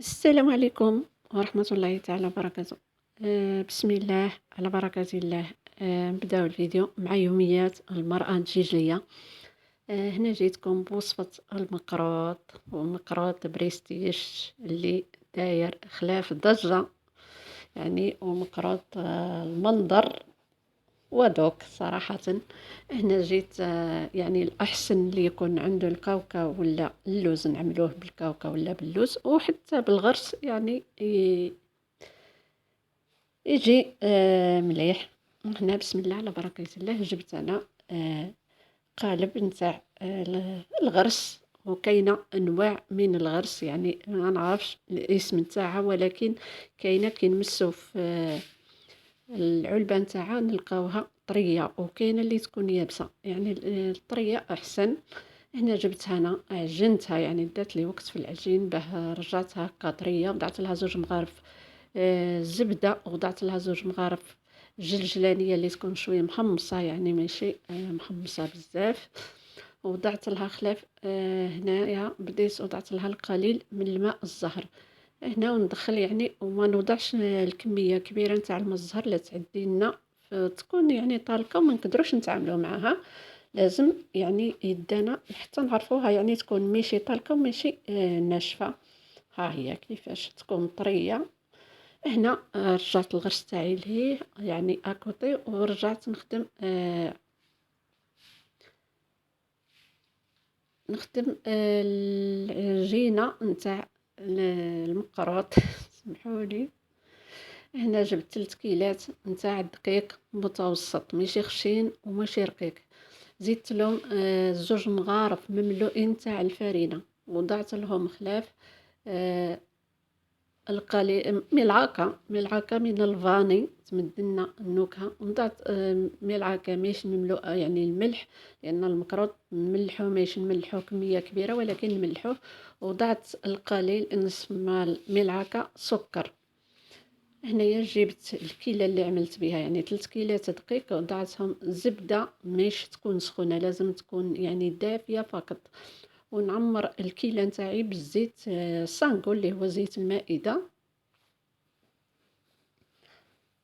السلام عليكم ورحمة الله تعالى وبركاته. بسم الله على بركة الله. نبداو الفيديو مع يوميات المرأة الدجيجية. هنا جيتكم بوصفة المقروط بريستيج اللي داير خلاف ضجة، يعني ومقروط المنظر وذوق صراحة. هنا جيت يعني الأحسن اللي يكون عنده الكاوكاو ولا اللوز نعملوه بالكاوكاو ولا باللوز، وحتى بالغرس يعني يجي مليح. هنا بسم الله على بركة الله جبت أنا قالب نتاع الغرس، وكاينة أنواع من الغرس، يعني ما نعرفش الاسم نتاعها، ولكن كاينة كنمسو في العلبة نتاعها نلقاوها طرية، وكاينة اللي تكون يابسة، يعني الطرية أحسن. هنا جبتها أنا عجنتها، يعني دات لي وقت في العجين باه رجعتها هكا طرية، وضعت لها 2 مغارف زبدة، وضعت لها 2 مغارف جلجلانية اللي تكون شوية محمصة، يعني ماشي محمصة بزاف، وضعت لها خلاف. هنايا بديت وضعت لها القليل من الماء الزهر هنا، وندخل يعني وما نوضعش الكمية كبيرة نتاع الماء الزهر لا تعدي لنا، تكون يعني طالقة وما نقدروش نتعاملوا معها. لازم يعني يدانا حتى نعرفوها، يعني تكون ماشي طالقة وماشي ناشفة. ها هي كيفاش تكون طرية. هنا رجعت الغرس تاعي لهيه يعني اكوطي، ورجعت نخدم العجينة نتاع المقروط سمحولي. هنا جبت 3 كيلات نتاع الدقيق متوسط، ماشي خشين وماشي رقيق. زدت لهم 2 مغارف مملوئين تاع الفرينة، وضعت لهم خلاف آه، القليل ملعقة من الفاني تمدلنا النكهة، وضعت ملعقة ماشي مملوءة يعني الملح، لأن المكروط نملحو ماشي نملحو كمية كبيرة ولكن نملحوه. وضعت القليل نصف ملعقة سكر. هنايا جبت الكيلة اللي عملت بها، يعني 3 كيلات دقيق، وضعتهم زبدة مش تكون سخونة، لازم تكون يعني دافية فقط. ونعمر الكيلة نتاعي بالزيت سانغو اللي هو زيت المائدة.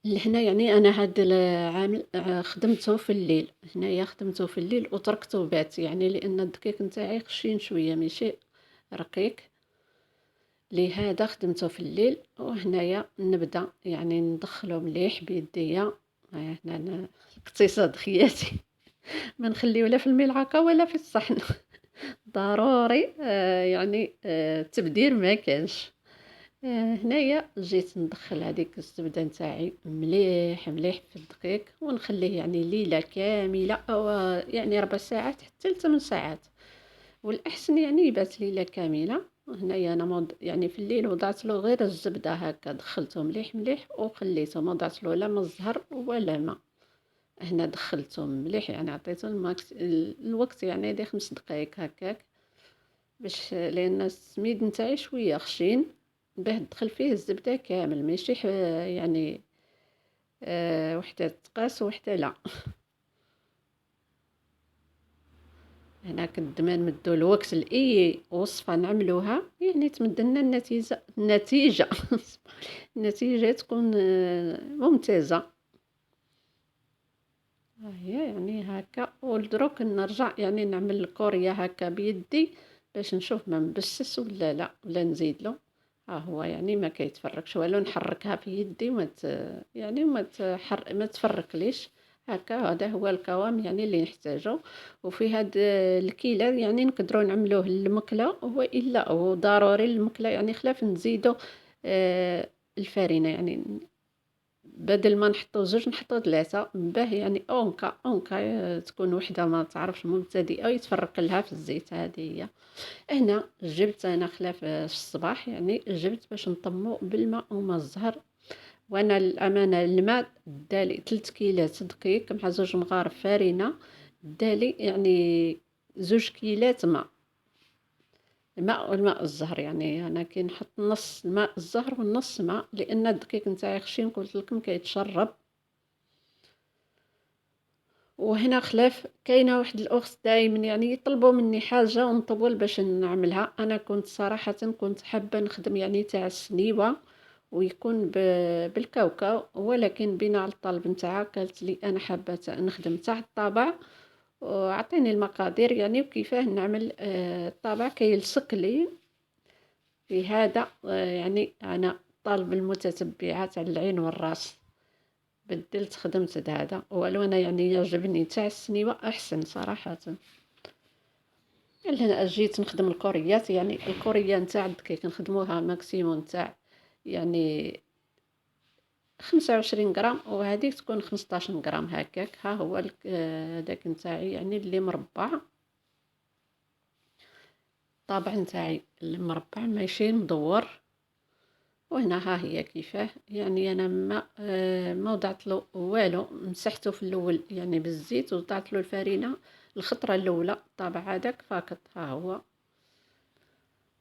لهنا يعني انا هاد العامل خدمته في الليل، هنايا خدمته في الليل وتركته بات، يعني لان الدقيق نتاعي خشين شويه ماشي رقيق، لهذا خدمته في الليل. وهنايا نبدا يعني ندخله مليح بيديا. هنا أنا اقتصاد خياتي ما نخليه ولا في الملعقه ولا في الصحن ضروري يعني التبديل ما كانش. هنايا جيت ندخل هذيك الزبدة نتاعي مليح مليح في الدقيق، ونخليه يعني ليلة كاملة، أو يعني 4 ساعات حتى ل8 ساعات، والأحسن يعني يبات ليلة كاملة. هنايا أنا يعني في الليل وضعت له غير الزبدة هكا، دخلته مليح مليح وخليته، ما وضعت له لا ما الزهر ولا ما. هنا دخلته مليح، يعني عطيته الوقت يعني دي 5 دقايق هكاك، باش لان السميد نتاعي شويه خشين، باه تدخل فيه الزبده كامل، ماشي يعني وحده تقاس وحده لا. هنا كنتمنى نمدو الوقت لاي وصفه نعملوها، يعني تمدلنا النتيجه النتيجه تكون ممتازه. ها هي يعني هكا، ودروك نرجع يعني نعمل الكوريا هكا بيدي باش نشوف ما نبسس ولا لا، ولا نزيد له. ها هو يعني ما كيتفركش والو، نحركها في يدي يعني ما تفركليش هكا. هذا هو القوام يعني اللي نحتاجه. وفي هاد الكيلة يعني نقدروا نعملوه المقلة، والا هو ضروري المقلة، يعني خلاف نزيدو الفرينة، يعني بدل ما نحطو 2 نحطو 3 باه يعني اونكا تكون وحده ما تعرفش مبتدئه يتفرق لها في الزيت. هذه هي. هنا جبت انا خلاف في الصباح، يعني جبت باش نطمو بالماء وما الزهر. وانا الامانه الماء دالي 3 كيلات دقيق مع 2 مغارف فرينه، دالي يعني 2 كيلات ماء. الماء والماء الزهر، يعني انا كي نحط نص الماء الزهر والنص ماء، لان الدقيق نتاعي خشين قلت لكم كيتشرب. وهنا خلاف كاينة واحد الأخت دايمًا يعني يطلبوا مني حاجة ونطول باش نعملها، أنا كنت صراحةً كنت حابة نخدم يعني تاع السنيوة ويكون بالكاوكاو، ولكن بناء على الطلب نتاعها قالت لي أنا حابة نخدم تاع الطابع، وعطيني المقادير يعني وكيفاه نعمل الطابع كيلصق لي في هذا يعني أنا طالب المتتبعات على العين والراس. بدلت خدمت هذا ولو أنا يعني يعجبني تاع السنيوة أحسن صراحةً. لهنا جيت نخدم الكوريات يعني الكورية نتاع الدقيق نخدموها ماكسيموم تاع يعني 25 غرام وهذيك تكون 15 غرام هكاك. ها هو داك نتاعي يعني اللي مربع، الطابع نتاعي المربع ماشي مدور. وهنا ها هي كيفاه يعني أنا ما وضعت له والو، مسحته في الأول يعني بالزيت ووضعت له الفرينة الخطرة الأولى الطابع هذاك فقط. ها هو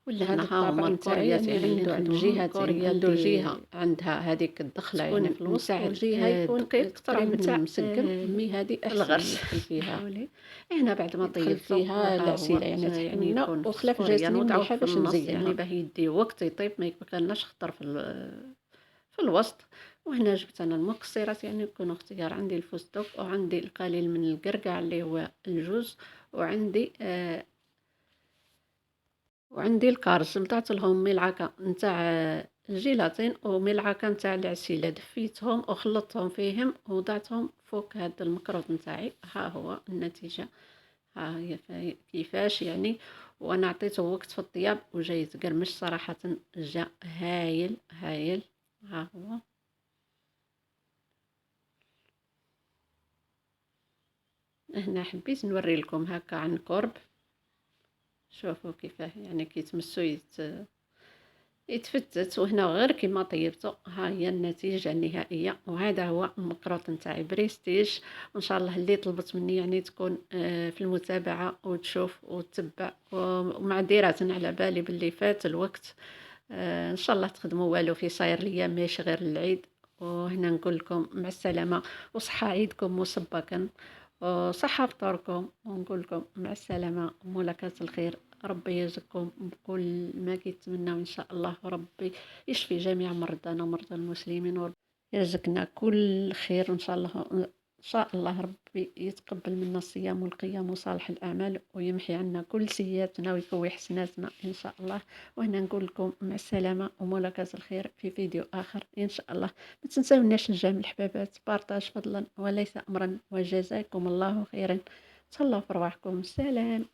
ولا هذا هنا ها الطابع هما نتاعي الكوريات يعني يعني اللي عنده نخدموهم الجهتين، الكورية عنده جهة اللي عندها هذيك الدخلة يعني تكون في الوسط نتاع والجهة يكون الدقيق تقريبا نتاع مسقم. مي هذه أحسن الغرس يدخل فيها نحاولي هنا بعد ما يدخل طيبته. فيها ها العسيلة هو يعني تحت يعني منه يكون وخلاف فوسفوريا جاتني وضعوه مليحة في باش النص يعني نزينها. باه يدي وقت يطيب ما يبقالناش خطر في الوسط. وهنا جبت أنا المكسرات يعني يكونوا اختيار، عندي الفستق وعندي القليل من القرقع اللي هو الجوز، وعندي وعندي الكرز نطعت لهم ملعقة نتاع الجيلاتين وملعقة نتاع العسيلة، دفيتهم وخلطتهم فيهم ووضعتهم فوق هذا المكروط نتاعي. ها هو النتيجة، ها هي كيفاش يعني. وانا عطيته وقت في الطياب وجاي تقرمش صراحة، جا هايل هايل. ها هو هنا حبيت نوري لكم هكا عن قرب، شوفوا كيفاه يعني كيتمسو يتفتت. وهنا غير كيما طيبته ها هي النتيجة النهائية. وهذا هو المقروط نتاعي بريستيج، وان شاء الله اللي طلبت مني يعني تكون في المتابعة وتشوف وتتبع ومعذرة على بالي باللي فات الوقت. ان شاء الله تخدموا والو في صاير ليا ماشي غير العيد. وهنا نقول لكم مع السلامة وصحة عيدكم مسبقا وصحة فطوركم، ونقول لكم مع السلامة وملاقات الخير. ربي يرزقكم بكل ما كيتمناو ان شاء الله، وربي يشفي جميع مرضانا ومرضى المسلمين، وربي يرزقنا كل خير ان شاء الله. ان شاء الله ربي يتقبل منا الصيام والقيام وصالح الاعمال ويمحي عنا كل سيئاتنا ويكوي حسناتنا ان شاء الله. وهنا نقول لكم مع السلامه وملاقات الخير في فيديو اخر ان شاء الله. ما تنساوناش الجميع الحبابات بارطاج فضلا وليس امرا، وجزاكم الله خيرا. تهلاو في رواحكم. سلام.